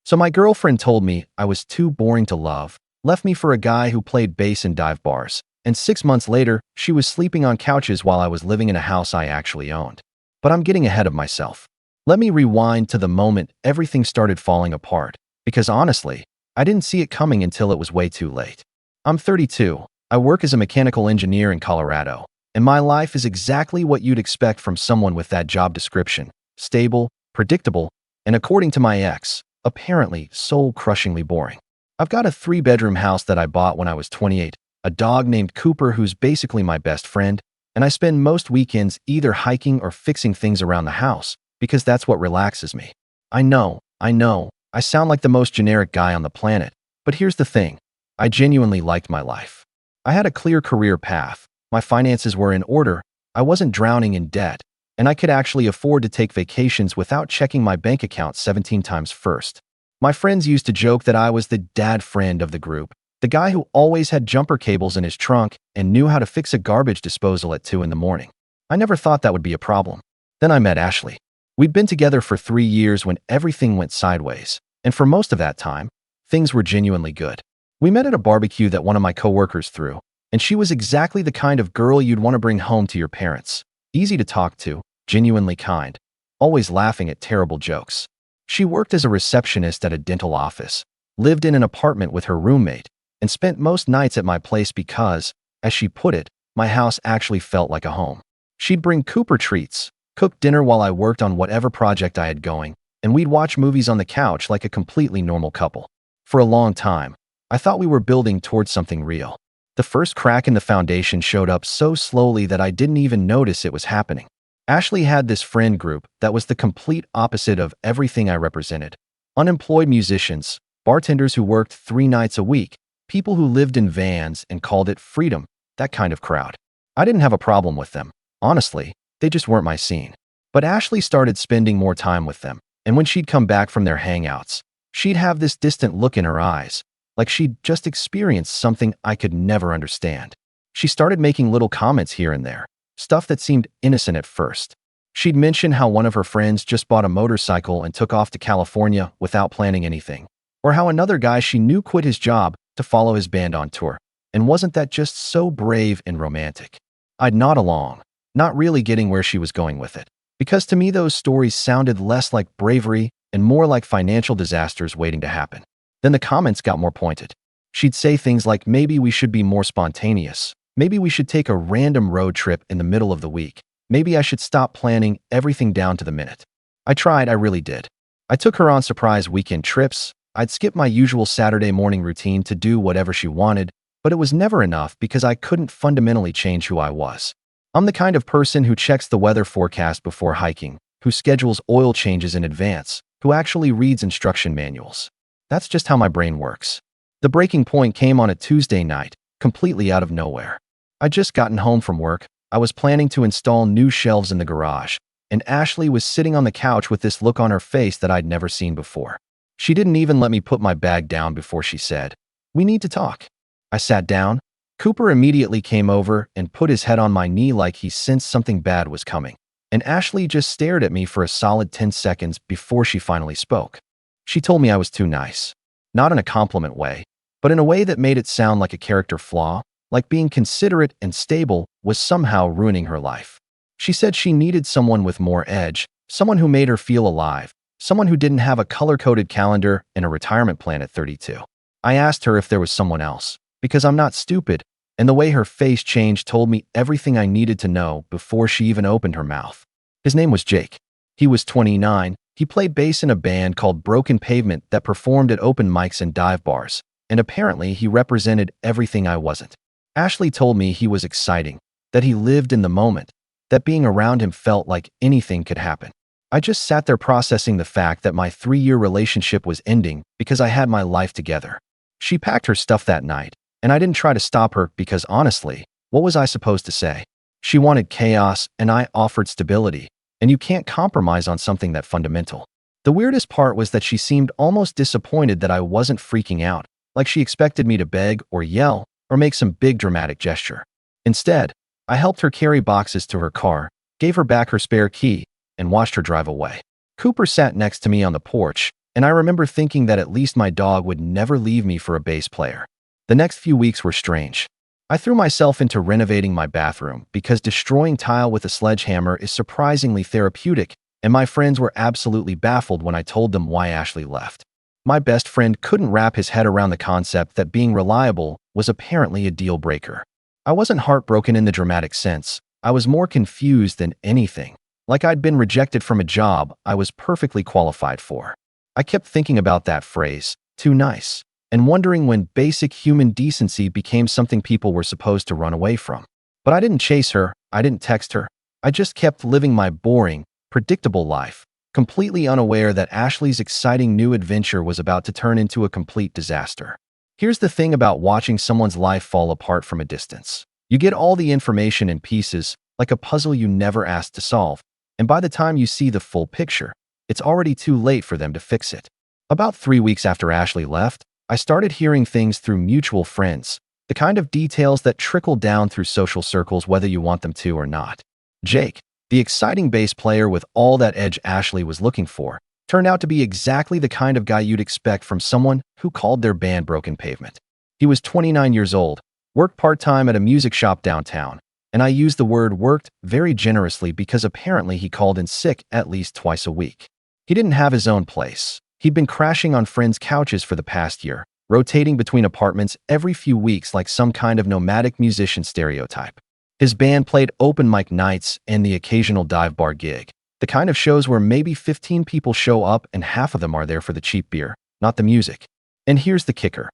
So my girlfriend told me I was too boring to love, left me for a guy who played bass in dive bars, and 6 months later, she was sleeping on couches while I was living in a house I actually owned. But I'm getting ahead of myself. Let me rewind to the moment everything started falling apart, because honestly, I didn't see it coming until it was way too late. I'm 32. I work as a mechanical engineer in Colorado, and my life is exactly what you'd expect from someone with that job description: stable, predictable, and according to my ex, apparently soul-crushingly boring. I've got a 3-bedroom house that I bought when I was 28, a dog named Cooper who's basically my best friend, and I spend most weekends either hiking or fixing things around the house because that's what relaxes me. I know, I sound like the most generic guy on the planet, but here's the thing. I genuinely liked my life. I had a clear career path, my finances were in order, I wasn't drowning in debt, and I could actually afford to take vacations without checking my bank account 17 times first. My friends used to joke that I was the dad friend of the group, the guy who always had jumper cables in his trunk and knew how to fix a garbage disposal at 2 in the morning. I never thought that would be a problem. Then I met Ashley. We'd been together for 3 years when everything went sideways, and for most of that time, things were genuinely good. We met at a barbecue that one of my coworkers threw, and she was exactly the kind of girl you'd want to bring home to your parents. Easy to talk to, genuinely kind, always laughing at terrible jokes. She worked as a receptionist at a dental office, lived in an apartment with her roommate, and spent most nights at my place because, as she put it, my house actually felt like a home. She'd bring Cooper treats, cook dinner while I worked on whatever project I had going, and we'd watch movies on the couch like a completely normal couple. For a long time, I thought we were building towards something real. The first crack in the foundation showed up so slowly that I didn't even notice it was happening. Ashley had this friend group that was the complete opposite of everything I represented. Unemployed musicians, bartenders who worked 3 nights a week, people who lived in vans and called it freedom, that kind of crowd. I didn't have a problem with them. Honestly, they just weren't my scene. But Ashley started spending more time with them, and when she'd come back from their hangouts, she'd have this distant look in her eyes, like she'd just experienced something I could never understand. She started making little comments here and there, stuff that seemed innocent at first. She'd mention how one of her friends just bought a motorcycle and took off to California without planning anything, or how another guy she knew quit his job to follow his band on tour. And wasn't that just so brave and romantic? I'd nod along, not really getting where she was going with it, because to me those stories sounded less like bravery and more like financial disasters waiting to happen. Then the comments got more pointed. She'd say things like, maybe we should be more spontaneous. Maybe we should take a random road trip in the middle of the week. Maybe I should stop planning everything down to the minute. I tried, I really did. I took her on surprise weekend trips. I'd skip my usual Saturday morning routine to do whatever she wanted, but it was never enough because I couldn't fundamentally change who I was. I'm the kind of person who checks the weather forecast before hiking, who schedules oil changes in advance, who actually reads instruction manuals. That's just how my brain works. The breaking point came on a Tuesday night, completely out of nowhere. I'd just gotten home from work, I was planning to install new shelves in the garage, and Ashley was sitting on the couch with this look on her face that I'd never seen before. She didn't even let me put my bag down before she said, "We need to talk." I sat down. Cooper immediately came over and put his head on my knee like he sensed something bad was coming, and Ashley just stared at me for a solid 10 seconds before she finally spoke. She told me I was too nice. Not in a compliment way, but in a way that made it sound like a character flaw, like being considerate and stable was somehow ruining her life. She said she needed someone with more edge, someone who made her feel alive, someone who didn't have a color-coded calendar and a retirement plan at 32. I asked her if there was someone else, because I'm not stupid, and the way her face changed told me everything I needed to know before she even opened her mouth. His name was Jake. He was 29. He played bass in a band called Broken Pavement that performed at open mics and dive bars, and apparently he represented everything I wasn't. Ashley told me he was exciting, that he lived in the moment, that being around him felt like anything could happen. I just sat there processing the fact that my 3-year relationship was ending because I had my life together. She packed her stuff that night, and I didn't try to stop her because honestly, what was I supposed to say? She wanted chaos, and I offered stability, and you can't compromise on something that fundamental. The weirdest part was that she seemed almost disappointed that I wasn't freaking out, like she expected me to beg or yell or make some big dramatic gesture. Instead, I helped her carry boxes to her car, gave her back her spare key, and watched her drive away. Cooper sat next to me on the porch, and I remember thinking that at least my dog would never leave me for a bass player. The next few weeks were strange. I threw myself into renovating my bathroom because destroying tile with a sledgehammer is surprisingly therapeutic, and my friends were absolutely baffled when I told them why Ashley left. My best friend couldn't wrap his head around the concept that being reliable was apparently a deal breaker. I wasn't heartbroken in the dramatic sense. I was more confused than anything. Like I'd been rejected from a job I was perfectly qualified for. I kept thinking about that phrase, too nice, and wondering when basic human decency became something people were supposed to run away from. But I didn't chase her, I didn't text her. I just kept living my boring, predictable life, completely unaware that Ashley's exciting new adventure was about to turn into a complete disaster. Here's the thing about watching someone's life fall apart from a distance. You get all the information in pieces, like a puzzle you never asked to solve, and by the time you see the full picture, it's already too late for them to fix it. About 3 weeks after Ashley left, I started hearing things through mutual friends, the kind of details that trickle down through social circles whether you want them to or not. Jake, the exciting bass player with all that edge Ashley was looking for, turned out to be exactly the kind of guy you'd expect from someone who called their band Broken Pavement. He was 29 years old, worked part-time at a music shop downtown, and I use the word worked very generously because apparently he called in sick at least twice a week. He didn't have his own place. He'd been crashing on friends' couches for the past year, rotating between apartments every few weeks like some kind of nomadic musician stereotype. His band played open mic nights and the occasional dive bar gig, the kind of shows where maybe 15 people show up and half of them are there for the cheap beer, not the music. And here's the kicker.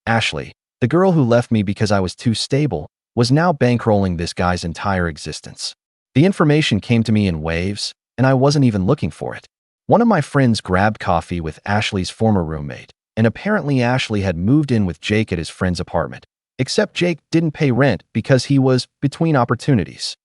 Ashley, the girl who left me because I was too stable, was now bankrolling this guy's entire existence. The information came to me in waves, and I wasn't even looking for it. One of my friends grabbed coffee with Ashley's former roommate, and apparently Ashley had moved in with Jake at his friend's apartment, except Jake didn't pay rent because he was between opportunities.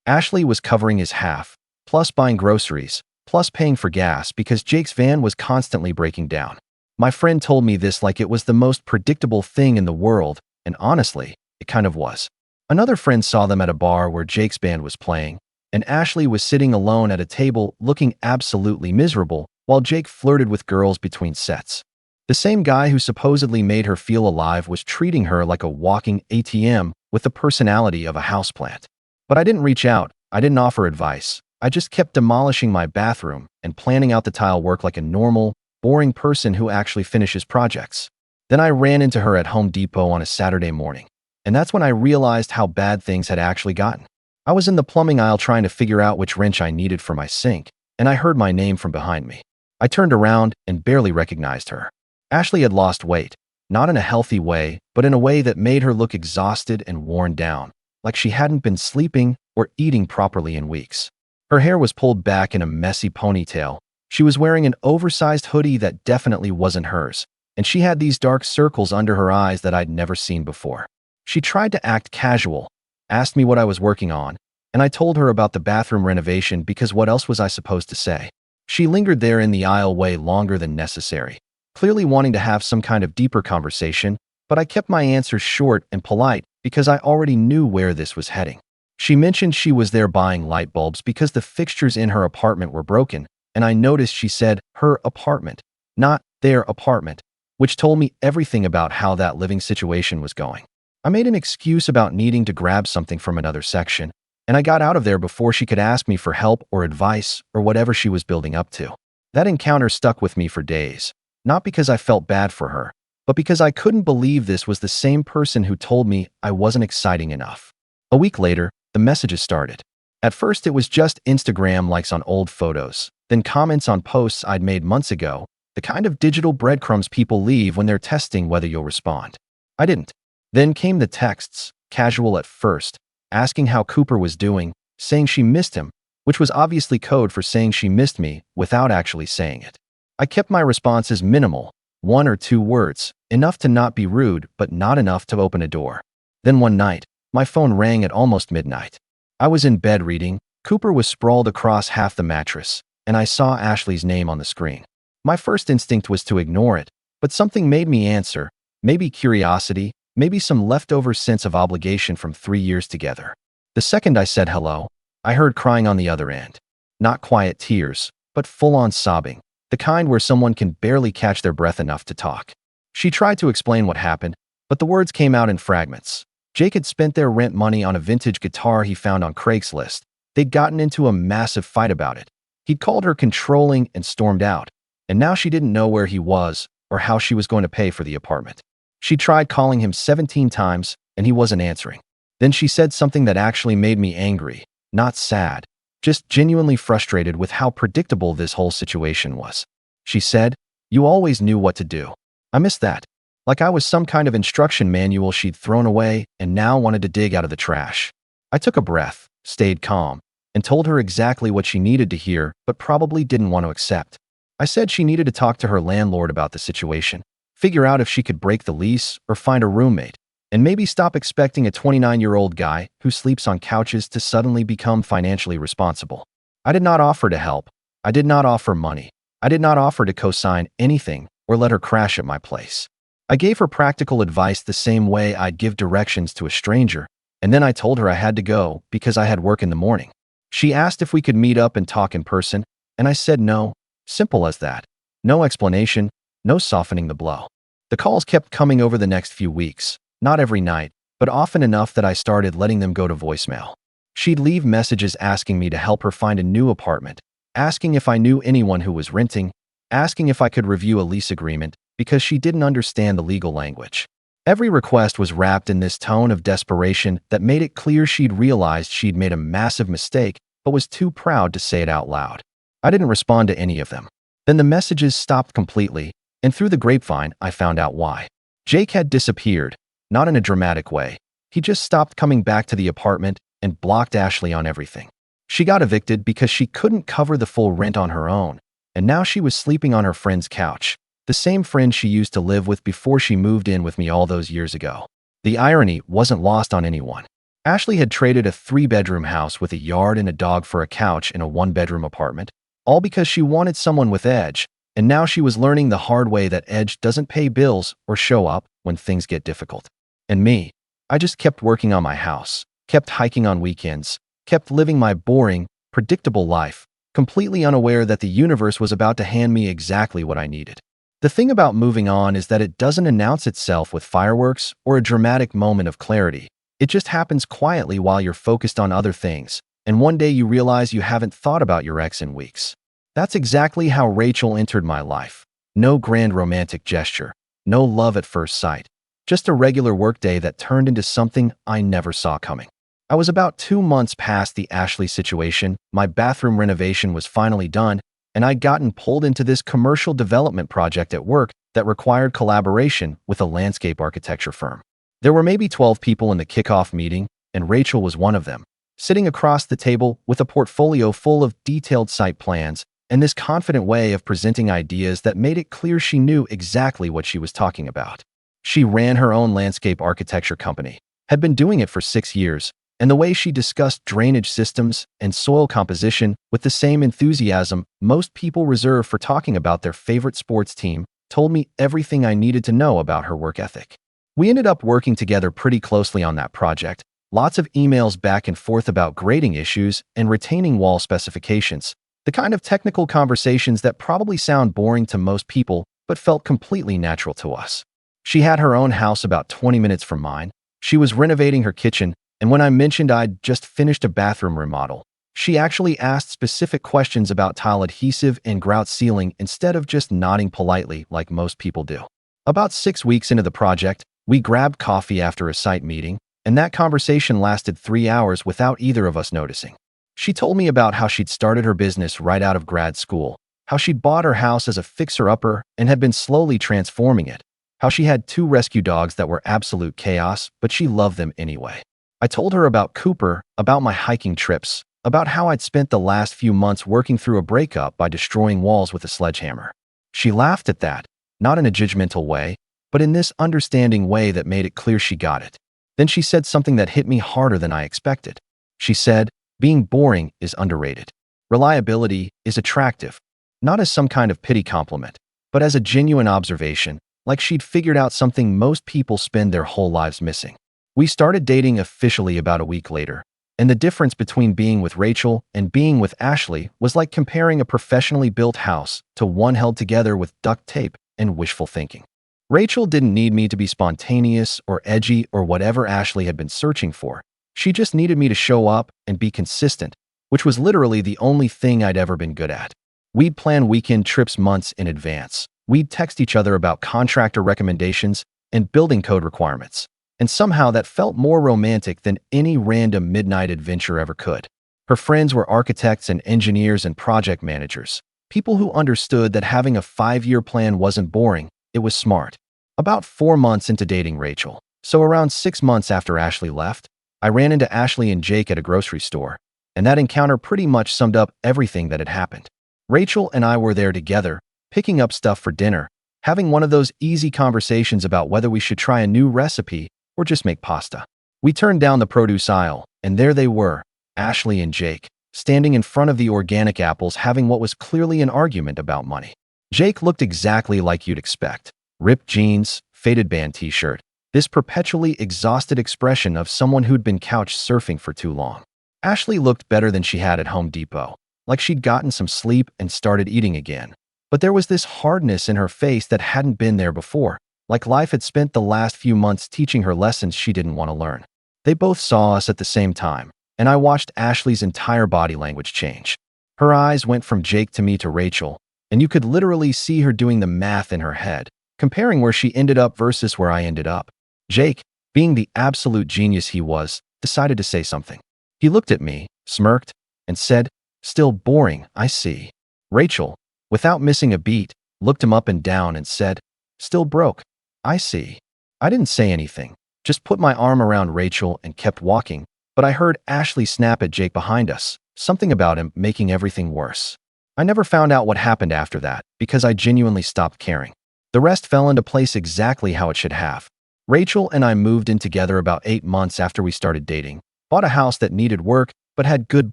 Ashley was covering his half, plus buying groceries, plus paying for gas because Jake's van was constantly breaking down. My friend told me this like it was the most predictable thing in the world, and honestly, it kind of was. Another friend saw them at a bar where Jake's band was playing, and Ashley was sitting alone at a table looking absolutely miserable while Jake flirted with girls between sets. The same guy who supposedly made her feel alive was treating her like a walking ATM with the personality of a houseplant. But I didn't reach out, I didn't offer advice. I just kept demolishing my bathroom and planning out the tile work like a normal, boring person who actually finishes projects. Then I ran into her at Home Depot on a Saturday morning, and that's when I realized how bad things had actually gotten. I was in the plumbing aisle trying to figure out which wrench I needed for my sink, and I heard my name from behind me. I turned around and barely recognized her. Ashley had lost weight, not in a healthy way, but in a way that made her look exhausted and worn down, like she hadn't been sleeping or eating properly in weeks. Her hair was pulled back in a messy ponytail. She was wearing an oversized hoodie that definitely wasn't hers, and she had these dark circles under her eyes that I'd never seen before. She tried to act casual, asked me what I was working on, and I told her about the bathroom renovation because what else was I supposed to say? She lingered there in the aisle way longer than necessary, clearly wanting to have some kind of deeper conversation, but I kept my answers short and polite because I already knew where this was heading. She mentioned she was there buying light bulbs because the fixtures in her apartment were broken, and I noticed she said her apartment, not their apartment, which told me everything about how that living situation was going. I made an excuse about needing to grab something from another section, and I got out of there before she could ask me for help or advice or whatever she was building up to. That encounter stuck with me for days, not because I felt bad for her, but because I couldn't believe this was the same person who told me I wasn't exciting enough. A week later, the messages started. At first, it was just Instagram likes on old photos, then comments on posts I'd made months ago, the kind of digital breadcrumbs people leave when they're testing whether you'll respond. I didn't. Then came the texts, casual at first, asking how Cooper was doing, saying she missed him, which was obviously code for saying she missed me without actually saying it. I kept my responses minimal, 1 or 2 words, enough to not be rude but not enough to open a door. Then one night, my phone rang at almost midnight. I was in bed reading, Cooper was sprawled across half the mattress, and I saw Ashley's name on the screen. My first instinct was to ignore it, but something made me answer, maybe curiosity, maybe some leftover sense of obligation from 3 years together. The second I said hello, I heard crying on the other end. Not quiet tears, but full-on sobbing, the kind where someone can barely catch their breath enough to talk. She tried to explain what happened, but the words came out in fragments. Jake had spent their rent money on a vintage guitar he found on Craigslist. They'd gotten into a massive fight about it. He'd called her controlling and stormed out, and now she didn't know where he was or how she was going to pay for the apartment. She tried calling him 17 times, and he wasn't answering. Then she said something that actually made me angry, not sad, just genuinely frustrated with how predictable this whole situation was. She said, "You always knew what to do." I missed that. Like I was some kind of instruction manual she'd thrown away and now wanted to dig out of the trash. I took a breath, stayed calm, and told her exactly what she needed to hear but probably didn't want to accept. I said she needed to talk to her landlord about the situation, figure out if she could break the lease or find a roommate, and maybe stop expecting a 29-year-old guy who sleeps on couches to suddenly become financially responsible. I did not offer to help. I did not offer money. I did not offer to co-sign anything or let her crash at my place. I gave her practical advice the same way I'd give directions to a stranger, and then I told her I had to go because I had work in the morning. She asked if we could meet up and talk in person, and I said no. Simple as that. No explanation, no softening the blow. The calls kept coming over the next few weeks, not every night, but often enough that I started letting them go to voicemail. She'd leave messages asking me to help her find a new apartment, asking if I knew anyone who was renting, asking if I could review a lease agreement, because she didn't understand the legal language. Every request was wrapped in this tone of desperation that made it clear she'd realized she'd made a massive mistake but was too proud to say it out loud. I didn't respond to any of them. Then the messages stopped completely, and through the grapevine, I found out why. Jake had disappeared, not in a dramatic way. He just stopped coming back to the apartment and blocked Ashley on everything. She got evicted because she couldn't cover the full rent on her own, and now she was sleeping on her friend's couch, the same friend she used to live with before she moved in with me all those years ago. The irony wasn't lost on anyone. Ashley had traded a 3-bedroom house with a yard and a dog for a couch in a 1-bedroom apartment, all because she wanted someone with edge, and now she was learning the hard way that edge doesn't pay bills or show up when things get difficult. And me, I just kept working on my house, kept hiking on weekends, kept living my boring, predictable life, completely unaware that the universe was about to hand me exactly what I needed. The thing about moving on is that it doesn't announce itself with fireworks or a dramatic moment of clarity. It just happens quietly while you're focused on other things, and one day you realize you haven't thought about your ex in weeks. That's exactly how Rachel entered my life. No grand romantic gesture, no love at first sight, just a regular workday that turned into something I never saw coming. I was about 2 months past the Ashley situation, my bathroom renovation was finally done, and I'd gotten pulled into this commercial development project at work that required collaboration with a landscape architecture firm. There were maybe 12 people in the kickoff meeting, and Rachel was one of them, sitting across the table with a portfolio full of detailed site plans and this confident way of presenting ideas that made it clear she knew exactly what she was talking about. She ran her own landscape architecture company, had been doing it for 6 years, and the way she discussed drainage systems and soil composition with the same enthusiasm most people reserve for talking about their favorite sports team told me everything I needed to know about her work ethic. We ended up working together pretty closely on that project, lots of emails back and forth about grading issues and retaining wall specifications, the kind of technical conversations that probably sound boring to most people but felt completely natural to us. She had her own house about 20 minutes from mine. She was renovating her kitchen, and when I mentioned I'd just finished a bathroom remodel, she actually asked specific questions about tile adhesive and grout sealing instead of just nodding politely like most people do. About 6 weeks into the project, we grabbed coffee after a site meeting, and that conversation lasted 3 hours without either of us noticing. She told me about how she'd started her business right out of grad school, how she'd bought her house as a fixer-upper and had been slowly transforming it, how she had 2 rescue dogs that were absolute chaos, but she loved them anyway. I told her about Cooper, about my hiking trips, about how I'd spent the last few months working through a breakup by destroying walls with a sledgehammer. She laughed at that, not in a judgmental way, but in this understanding way that made it clear she got it. Then she said something that hit me harder than I expected. She said, "Being boring is underrated. Reliability is attractive, not as some kind of pity compliment, but as a genuine observation, like she'd figured out something most people spend their whole lives missing." We started dating officially about a week later. And the difference between being with Rachel and being with Ashley was like comparing a professionally built house to one held together with duct tape and wishful thinking. Rachel didn't need me to be spontaneous or edgy or whatever Ashley had been searching for. She just needed me to show up and be consistent, which was literally the only thing I'd ever been good at. We'd plan weekend trips months in advance. We'd text each other about contractor recommendations and building code requirements. And somehow that felt more romantic than any random midnight adventure ever could. Her friends were architects and engineers and project managers, people who understood that having a 5-year plan wasn't boring, it was smart. About 4 months into dating Rachel, so around 6 months after Ashley left, I ran into Ashley and Jake at a grocery store, and that encounter pretty much summed up everything that had happened. Rachel and I were there together, picking up stuff for dinner, having one of those easy conversations about whether we should try a new recipe or just make pasta. We turned down the produce aisle, and there they were, Ashley and Jake, standing in front of the organic apples having what was clearly an argument about money. Jake looked exactly like you'd expect. Ripped jeans, faded band t-shirt, this perpetually exhausted expression of someone who'd been couch surfing for too long. Ashley looked better than she had at Home Depot, like she'd gotten some sleep and started eating again. But there was this hardness in her face that hadn't been there before, like life had spent the last few months teaching her lessons she didn't want to learn. They both saw us at the same time, and I watched Ashley's entire body language change. Her eyes went from Jake to me to Rachel, and you could literally see her doing the math in her head, comparing where she ended up versus where I ended up. Jake, being the absolute genius he was, decided to say something. He looked at me, smirked, and said, "Still boring, I see." Rachel, without missing a beat, looked him up and down and said, "Still broke, I see." I didn't say anything, just put my arm around Rachel and kept walking, but I heard Ashley snap at Jake behind us, something about him making everything worse. I never found out what happened after that because I genuinely stopped caring. The rest fell into place exactly how it should have. Rachel and I moved in together about 8 months after we started dating, bought a house that needed work but had good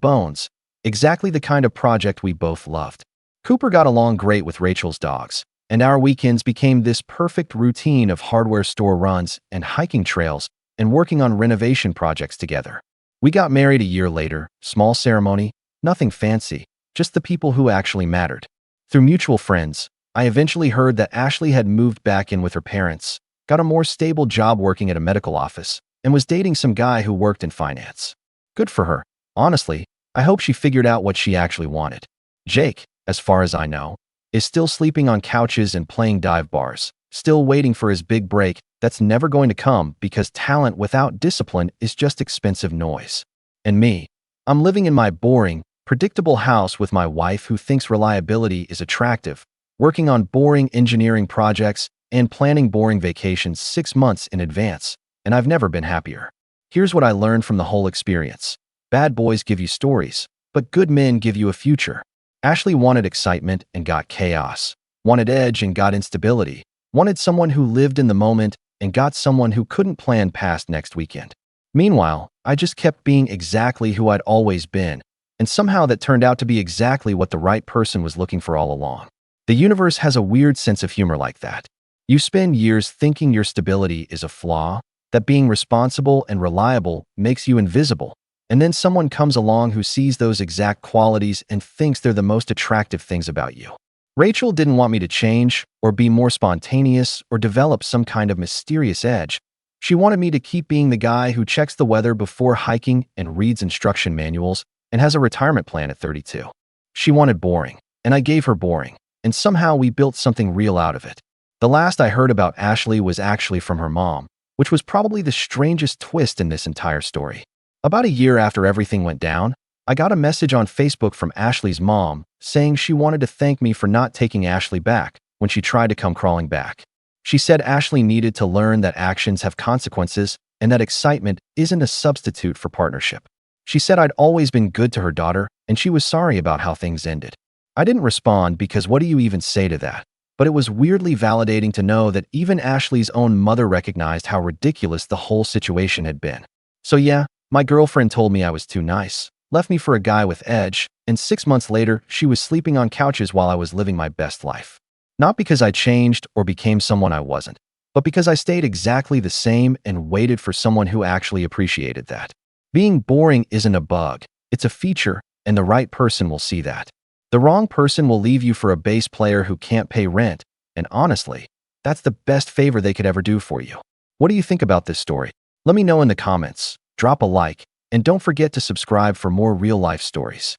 bones, exactly the kind of project we both loved. Cooper got along great with Rachel's dogs, and our weekends became this perfect routine of hardware store runs and hiking trails and working on renovation projects together. We got married a year later, small ceremony, nothing fancy, just the people who actually mattered. Through mutual friends, I eventually heard that Ashley had moved back in with her parents, got a more stable job working at a medical office, and was dating some guy who worked in finance. Good for her. Honestly, I hope she figured out what she actually wanted. Jake, as far as I know, is still sleeping on couches and playing dive bars, still waiting for his big break that's never going to come because talent without discipline is just expensive noise. And me, I'm living in my boring, predictable house with my wife who thinks reliability is attractive, working on boring engineering projects and planning boring vacations 6 months in advance, and I've never been happier. Here's what I learned from the whole experience. Bad boys give you stories, but good men give you a future. Ashley wanted excitement and got chaos, wanted edge and got instability, wanted someone who lived in the moment and got someone who couldn't plan past next weekend. Meanwhile, I just kept being exactly who I'd always been, and somehow that turned out to be exactly what the right person was looking for all along. The universe has a weird sense of humor like that. You spend years thinking your stability is a flaw, that being responsible and reliable makes you invisible, and then someone comes along who sees those exact qualities and thinks they're the most attractive things about you. Rachel didn't want me to change or be more spontaneous or develop some kind of mysterious edge. She wanted me to keep being the guy who checks the weather before hiking and reads instruction manuals and has a retirement plan at 32. She wanted boring, and I gave her boring, and somehow we built something real out of it. The last I heard about Ashley was actually from her mom, which was probably the strangest twist in this entire story. About a year after everything went down, I got a message on Facebook from Ashley's mom saying she wanted to thank me for not taking Ashley back when she tried to come crawling back. She said Ashley needed to learn that actions have consequences and that excitement isn't a substitute for partnership. She said I'd always been good to her daughter and she was sorry about how things ended. I didn't respond because what do you even say to that? But it was weirdly validating to know that even Ashley's own mother recognized how ridiculous the whole situation had been. So yeah, my girlfriend told me I was too nice, left me for a guy with edge, and 6 months later, she was sleeping on couches while I was living my best life. Not because I changed or became someone I wasn't, but because I stayed exactly the same and waited for someone who actually appreciated that. Being boring isn't a bug, it's a feature, and the right person will see that. The wrong person will leave you for a bass player who can't pay rent, and honestly, that's the best favor they could ever do for you. What do you think about this story? Let me know in the comments, drop a like, and don't forget to subscribe for more real-life stories.